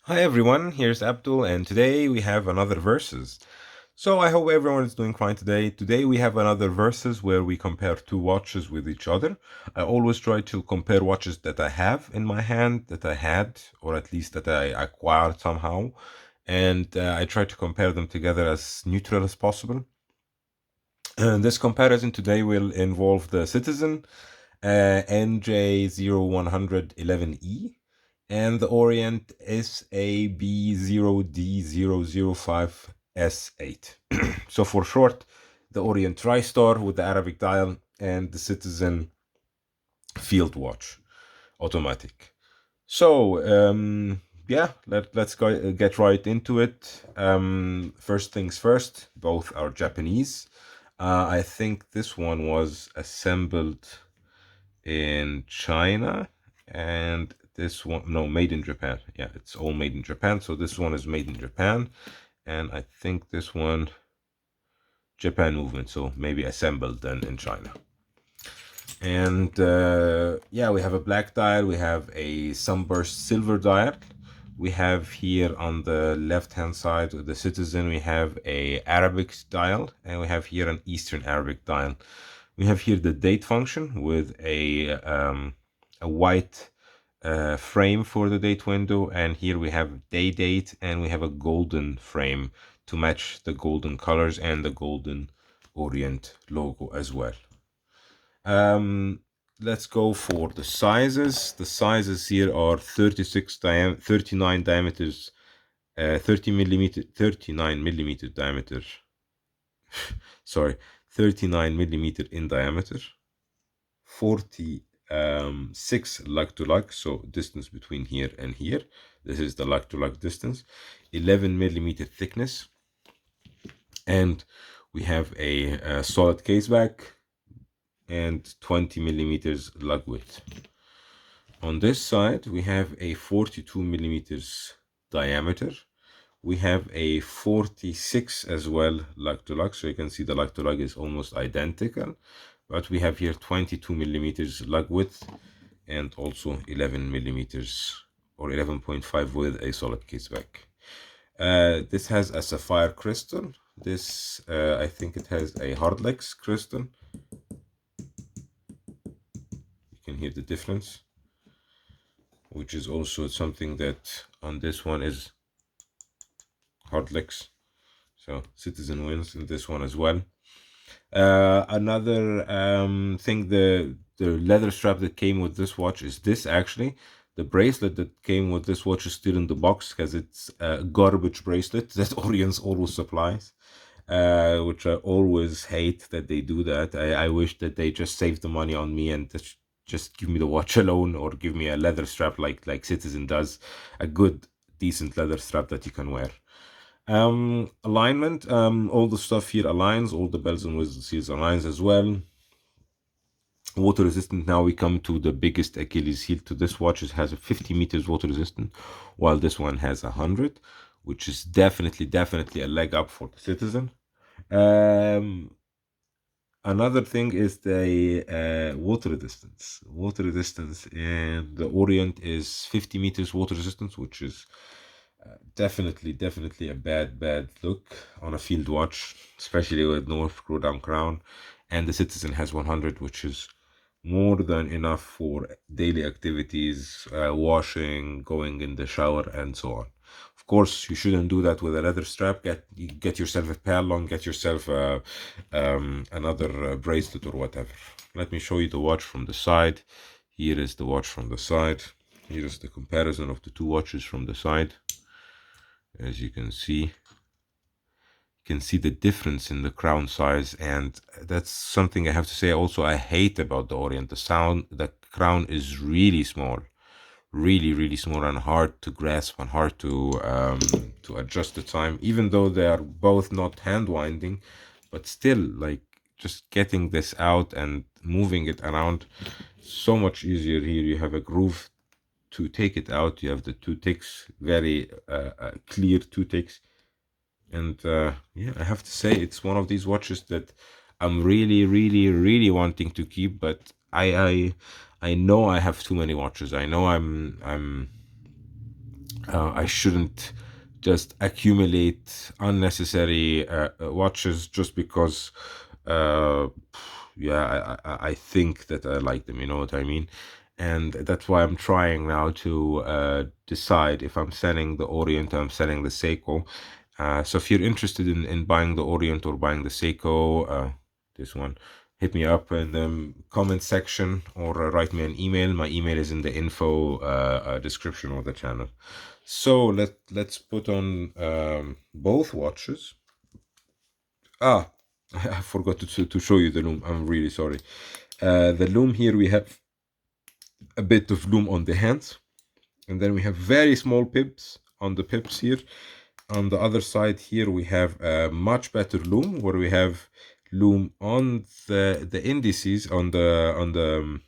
Hi everyone, here's Abdul, and today we have another verses. So I hope everyone is doing fine today. Today we have another verses where we compare two watches with each other. I always try to compare watches that I have in my hand, that I had, or at least that I acquired somehow, and I try to compare them together as neutral as possible. And this comparison today will involve the Citizen NJ0111E and the Orient SAB0D005S8. So for short, the Orient Tristar with the Arabic dial and the Citizen Field Watch automatic. So let's get right into it. First things first, both are Japanese. I think this one was assembled in China, and this one, no, made in Japan. Yeah, it's all made in Japan. So this one is made in Japan, and I think this one Japan movement. So maybe assembled then in China. And we have a black dial. We have a sunburst silver dial. We have here on the left hand side of the Citizen, we have a Arabic dial, and we have here an Eastern Arabic dial. We have here the date function with a white frame for the date window, and here we have day date, and we have a golden frame to match the golden colors and the golden Orient logo as well. Um, let's go for the sizes. The sizes here are 39 diameters, 39 millimeter diameter. Sorry, 39 millimeter in diameter, 46 lug to lug, so distance between here and here. This is the lug to lug distance, 11 millimeter thickness, and we have a solid case back and 20 millimeters lug width. On this side, we have a 42 millimeters diameter. We have a 46 as well lug to lug, so you can see the lug to lug is almost identical, but we have here 22 millimeters lug width and also 11 millimeters or 11.5 with a solid case back. This has a sapphire crystal. This I think it has a hardlex crystal. You can hear the difference, which is also something that on this one is hardlex. So Citizen wins in this one as well. Another thing, the leather strap that came with this watch is this actually. The bracelet that came with this watch is still in the box because it's a garbage bracelet that Orient always supplies, which I always hate that they do that. I wish that they just save the money on me and just give me the watch alone, or give me a leather strap like Citizen does, a good decent leather strap that you can wear. Alignment, all the stuff here aligns, all the bells and whistles here aligns as well. Water resistant, now we come to the biggest Achilles heel to this watch. It has a 50 meters water resistant, while this one has 100, which is definitely a leg up for the Citizen. Another thing is the water resistance. Water resistance in the Orient is 50 meters water resistance, which is definitely a bad look on a field watch, especially with no screw down crown. And the Citizen has 100, which is more than enough for daily activities, washing, going in the shower, and so on. Of course, you shouldn't do that with a leather strap. Get yourself a pallon, get yourself another bracelet or whatever. Let me show you the watch from the side. Here is the watch from the side. Here is the comparison of the two watches from the side. As you can see the difference in the crown size, and that's something I have to say also I hate about the Orient. The crown is really small, really small, and hard to grasp and hard to adjust the time, even though they are both not hand winding, but still, like, just getting this out and moving it around so much easier. Here you have a groove to take it out. You have the two ticks, very clear two ticks. And I have to say it's one of these watches that I'm really wanting to keep, but I know I have too many watches. I know I'm I shouldn't just accumulate unnecessary watches just because uh, I think that I like them, you know what I mean? And that's why I'm trying now to decide if I'm selling the Orient or I'm selling the Seiko. So if you're interested in buying the Orient or buying the Seiko, this one, hit me up in the comment section or write me an email. My email is in the info description of the channel. So let's put on both watches. Ah, I forgot to show you the loom. I'm really sorry. The loom here, we have a bit of loom on the hands, and then we have very small pips on the pips here. On the other side here, we have a much better loom where we have loom on the indices on the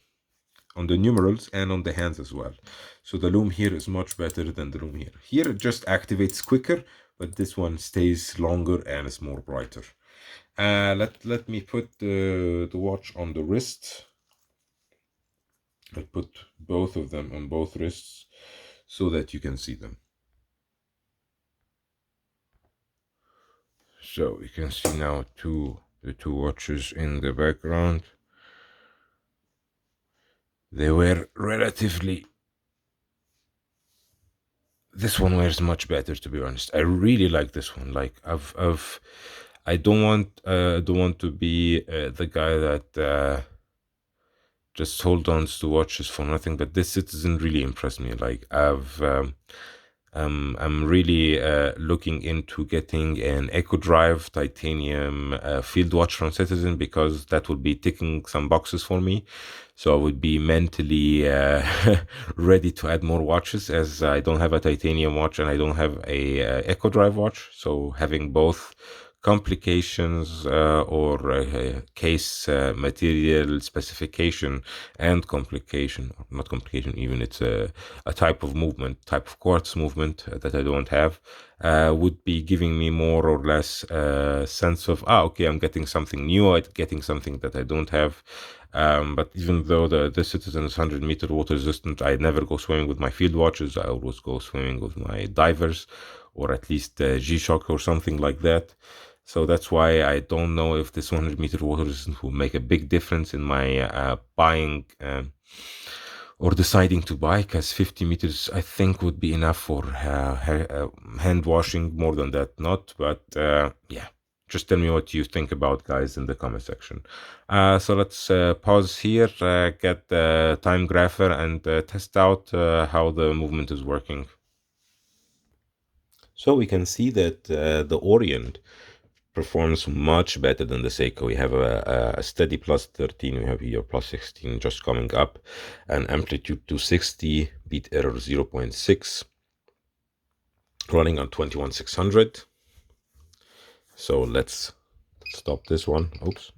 numerals and on the hands as well. So the loom here is much better than the loom here. Here it just activates quicker, but this one stays longer and is more brighter. Let me put the watch on the wrist. I put both of them on both wrists so that you can see them. So you can see now the two watches in the background. They were relatively. This one wears much better, to be honest. I really like this one. Like I don't want to be the guy that just hold on to watches for nothing. But this Citizen really impressed me. Like I'm really looking into getting an Echo Drive titanium field watch from Citizen because that would be ticking some boxes for me. So I would be mentally ready to add more watches, as I don't have a titanium watch and I don't have a Echo Drive watch. So having both complications or case material specification and complication, or not complication even, it's a type of movement, type of quartz movement that I don't have, would be giving me more or less sense of, okay, I'm getting something new, I'm getting something that I don't have. But even though the Citizen is 100-meter water resistant, I never go swimming with my field watches. I always go swimming with my divers, or at least G-Shock or something like that. So that's why I don't know if this 100-meter water resistance will make a big difference in my buying or deciding to buy, because 50 meters I think would be enough for hand washing. More than that, not. But yeah, just tell me what you think about, guys, in the comment section. So let's pause here, get the time grapher, and test out how the movement is working. So we can see that the Orient performs much better than the Seiko. We have a steady plus 13, we have here plus 16 just coming up, an amplitude 260, beat error 0.6, running on 21600. So let's stop this one. Oops.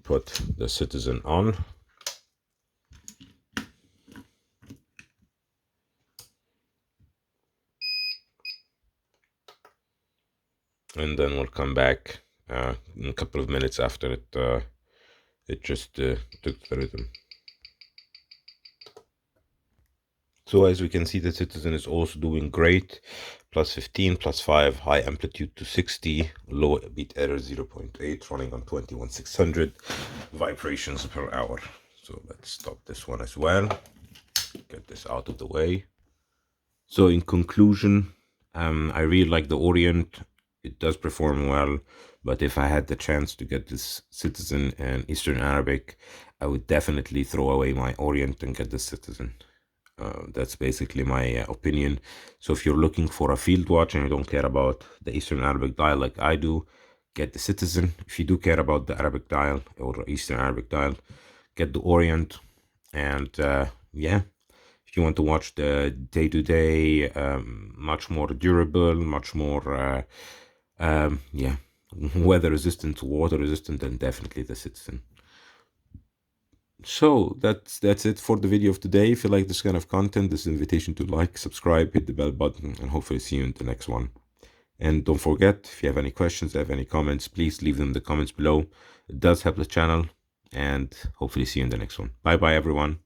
Put the Citizen on. And then we'll come back in a couple of minutes after it just took the rhythm. So as we can see, the Citizen is also doing great. Plus 15, plus 5, high amplitude 260, low beat error 0.8, running on 21600 vibrations per hour. So let's stop this one as well. Get this out of the way. So in conclusion, I really like the Orient. It does perform well, but if I had the chance to get this Citizen and Eastern Arabic, I would definitely throw away my Orient and get the Citizen. That's basically my opinion. So if you're looking for a field watch and you don't care about the Eastern Arabic dial like I do, get the Citizen. If you do care about the Arabic dial or Eastern Arabic dial, get the Orient. And yeah, if you want to watch the day-to-day, much more durable, much more yeah, weather resistant, water resistant, then definitely the Citizen. So that's it for the video of today. If you like this kind of content, this is an invitation to like, subscribe, hit the bell button, and hopefully see you in the next one. And don't forget, if you have any questions, have any comments, please leave them in the comments below. It does help the channel, and hopefully see you in the next one. Bye bye, everyone.